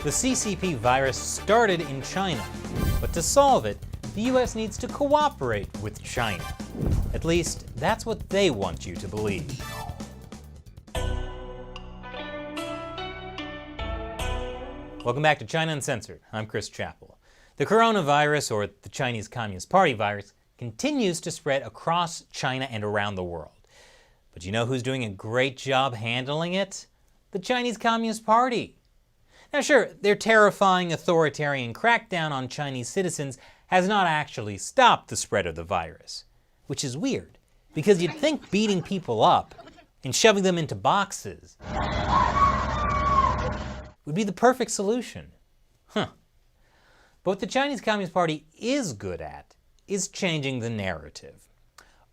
The CCP virus started in China, but to solve it, the US needs to cooperate with China. At least, that's what they want you to believe. Welcome back to China Uncensored. I'm Chris Chappell. The coronavirus, or the Chinese Communist Party virus, continues to spread across China and around the world. But you know who's doing a great job handling it? The Chinese Communist Party. Now sure, their terrifying authoritarian crackdown on Chinese citizens has not actually stopped the spread of the virus, which is weird, because you'd think beating people up and shoving them into boxes would be the perfect solution. But what the Chinese Communist Party is good at is changing the narrative.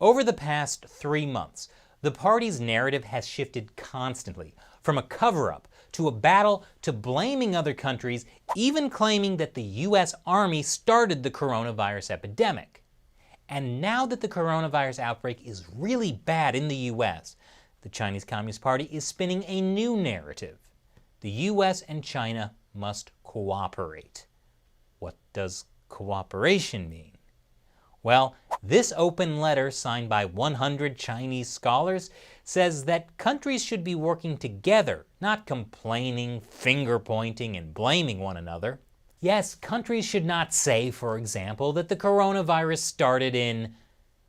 Over the past 3 months, the party's narrative has shifted constantly, from a cover-up to a battle to blaming other countries, even claiming that the US Army started the coronavirus epidemic. And now that the coronavirus outbreak is really bad in the US, the Chinese Communist Party is spinning a new narrative. The US and China must cooperate. What does cooperation mean? Well, this open letter signed by 100 Chinese scholars says that countries should be working together, not complaining, finger-pointing, and blaming one another. Yes, countries should not say, for example, that the coronavirus started in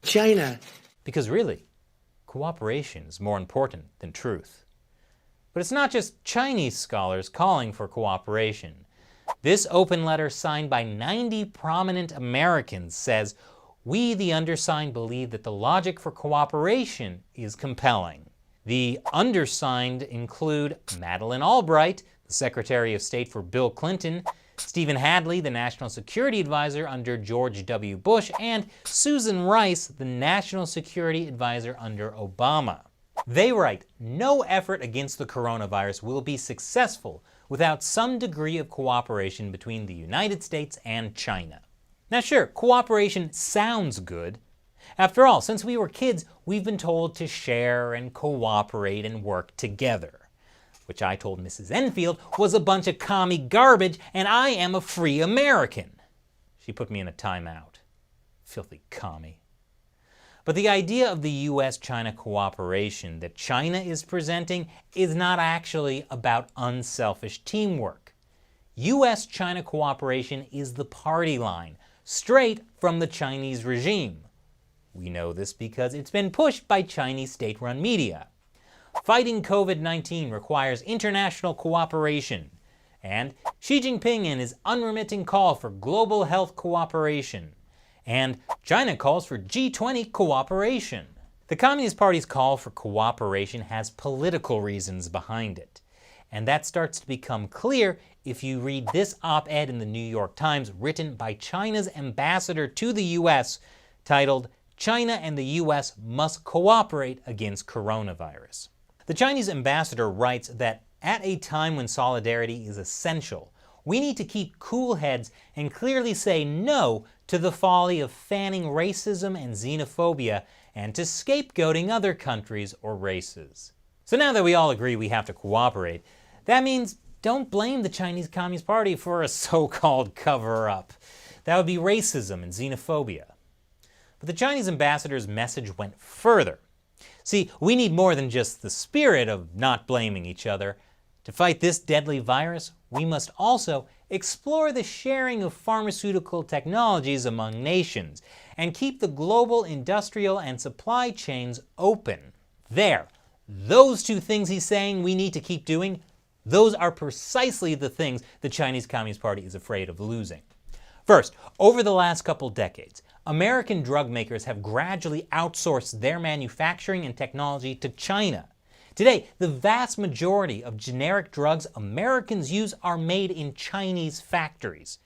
China. Because really, cooperation is more important than truth. But it's not just Chinese scholars calling for cooperation. This open letter signed by 90 prominent Americans says, "We, the undersigned, believe that the logic for cooperation is compelling." The undersigned include Madeleine Albright, the Secretary of State for Bill Clinton, Stephen Hadley, the National Security Advisor under George W. Bush, and Susan Rice, the National Security Advisor under Obama. They write, "No effort against the coronavirus will be successful without some degree of cooperation between the United States and China." Now sure, cooperation sounds good. After all, since we were kids, we've been told to share and cooperate and work together, which I told Mrs. Enfield was a bunch of commie garbage, and I am a free American. She put me in a timeout. Filthy commie. But the idea of the US-China cooperation that China is presenting is not actually about unselfish teamwork. US-China cooperation is the party line, straight from the Chinese regime. We know this because it's been pushed by Chinese state-run media. Fighting COVID-19 requires international cooperation, and Xi Jinping and his unremitting call for global health cooperation, and China calls for G20 cooperation. The Communist Party's call for cooperation has political reasons behind it, and that starts to become clear if you read this op-ed in the New York Times written by China's ambassador to the US, titled, "China and the US Must Cooperate Against Coronavirus." The Chinese ambassador writes that at a time when solidarity is essential, we need to keep cool heads and clearly say no to the folly of fanning racism and xenophobia and to scapegoating other countries or races. So now that we all agree we have to cooperate, that means don't blame the Chinese Communist Party for a so-called cover-up. That would be racism and xenophobia. But the Chinese ambassador's message went further. See, we need more than just the spirit of not blaming each other. To fight this deadly virus, we must also explore the sharing of pharmaceutical technologies among nations and keep the global industrial and supply chains open. Those two things he's saying we need to keep doing, those are precisely the things the Chinese Communist Party is afraid of losing. First, over the last couple decades, American drug makers have gradually outsourced their manufacturing and technology to China. Today, the vast majority of generic drugs Americans use are made in Chinese factories.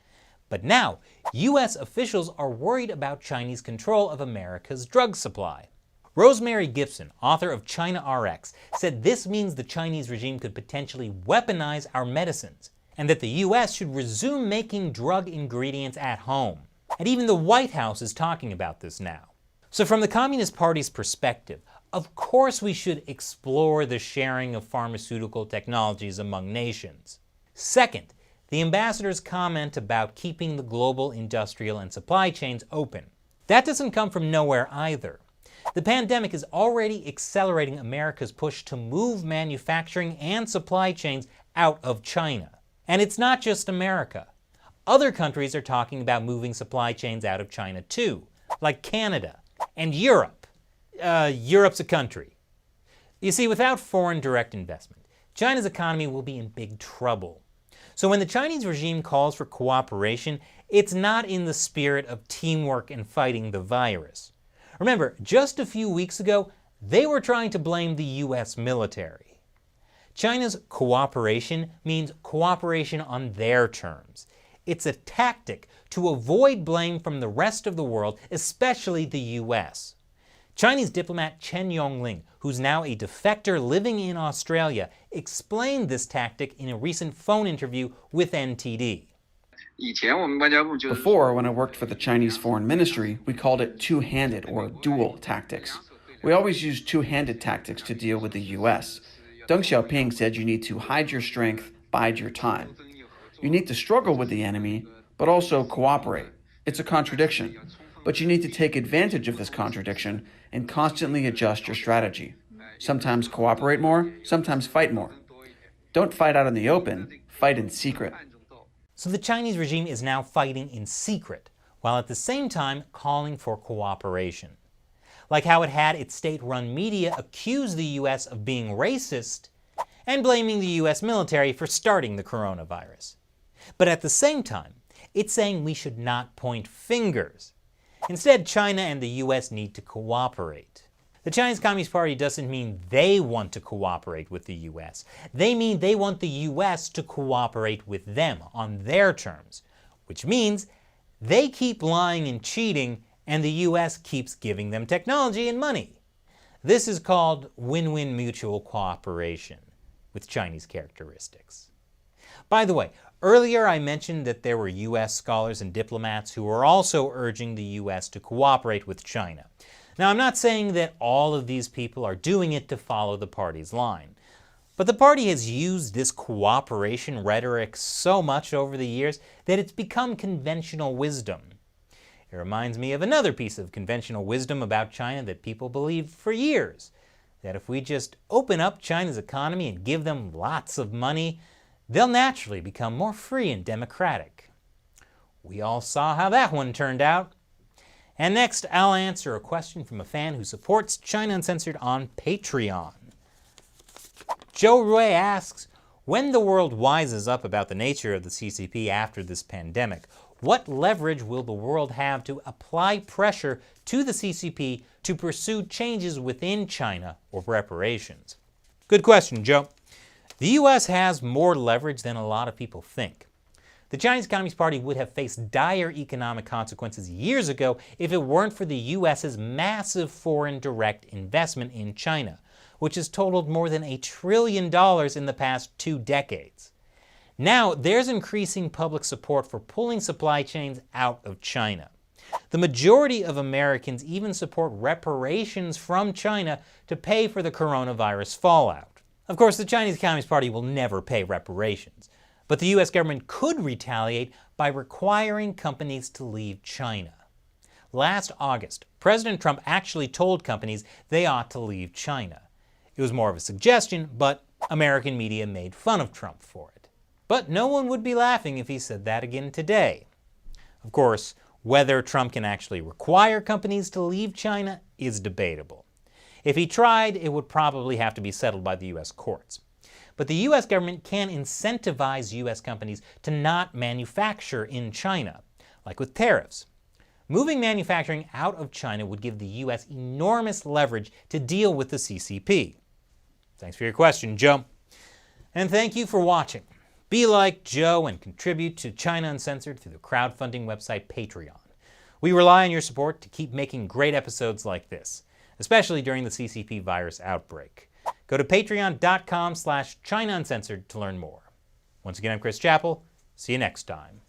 But now, US officials are worried about Chinese control of America's drug supply. Rosemary Gibson, author of China RX, said this means the Chinese regime could potentially weaponize our medicines, and that the US should resume making drug ingredients at home. And even the White House is talking about this now. So from the Communist Party's perspective, of course we should explore the sharing of pharmaceutical technologies among nations. Second, the ambassador's comment about keeping the global industrial and supply chains open. That doesn't come from nowhere either. The pandemic is already accelerating America's push to move manufacturing and supply chains out of China. And it's not just America. Other countries are talking about moving supply chains out of China too, like Canada and Europe. Europe's a country. You see, without foreign direct investment, China's economy will be in big trouble. So when the Chinese regime calls for cooperation, it's not in the spirit of teamwork and fighting the virus. Remember, just a few weeks ago, they were trying to blame the US military. China's cooperation means cooperation on their terms. It's a tactic to avoid blame from the rest of the world, especially the US. Chinese diplomat Chen Yongling, who's now a defector living in Australia, explained this tactic in a recent phone interview with NTD. Before, when I worked for the Chinese Foreign Ministry, we called it two-handed or dual tactics. We always used two-handed tactics to deal with the US. Deng Xiaoping said you need to hide your strength, bide your time. You need to struggle with the enemy, but also cooperate. It's a contradiction. But you need to take advantage of this contradiction and constantly adjust your strategy. Sometimes cooperate more, sometimes fight more. Don't fight out in the open, fight in secret. So the Chinese regime is now fighting in secret, while at the same time calling for cooperation. Like how it had its state-run media accuse the US of being racist and blaming the US military for starting the coronavirus. But at the same time, it's saying we should not point fingers. Instead, China and the US need to cooperate. The Chinese Communist Party doesn't mean they want to cooperate with the US. They mean they want the US to cooperate with them on their terms, which means they keep lying and cheating and the US keeps giving them technology and money. This is called win-win mutual cooperation with Chinese characteristics. By the way, earlier I mentioned that there were US scholars and diplomats who were also urging the US to cooperate with China. Now, I'm not saying that all of these people are doing it to follow the party's line, but the party has used this cooperation rhetoric so much over the years that it's become conventional wisdom. It reminds me of another piece of conventional wisdom about China that people believed for years, that if we just open up China's economy and give them lots of money, they'll naturally become more free and democratic. We all saw how that one turned out. And next, I'll answer a question from a fan who supports China Uncensored on Patreon. Joe Roy asks, when the world wises up about the nature of the CCP after this pandemic, what leverage will the world have to apply pressure to the CCP to pursue changes within China or reparations? Good question, Joe. The US has more leverage than a lot of people think. The Chinese Communist Party would have faced dire economic consequences years ago if it weren't for the US's massive foreign direct investment in China, which has totaled more than $1 trillion in the past 2 decades. Now, there's increasing public support for pulling supply chains out of China. The majority of Americans even support reparations from China to pay for the coronavirus fallout. Of course, the Chinese Communist Party will never pay reparations. But the US government could retaliate by requiring companies to leave China. Last August, President Trump actually told companies they ought to leave China. It was more of a suggestion, but American media made fun of Trump for it. But no one would be laughing if he said that again today. Of course, whether Trump can actually require companies to leave China is debatable. If he tried, it would probably have to be settled by the US courts. But the US government can incentivize US companies to not manufacture in China, like with tariffs. Moving manufacturing out of China would give the US enormous leverage to deal with the CCP. Thanks for your question, Joe. And thank you for watching. Be like Joe and contribute to China Uncensored through the crowdfunding website Patreon. We rely on your support to keep making great episodes like this, especially during the CCP virus outbreak. Go to patreon.com/China Uncensored to learn more. Once again, I'm Chris Chappell. See you next time.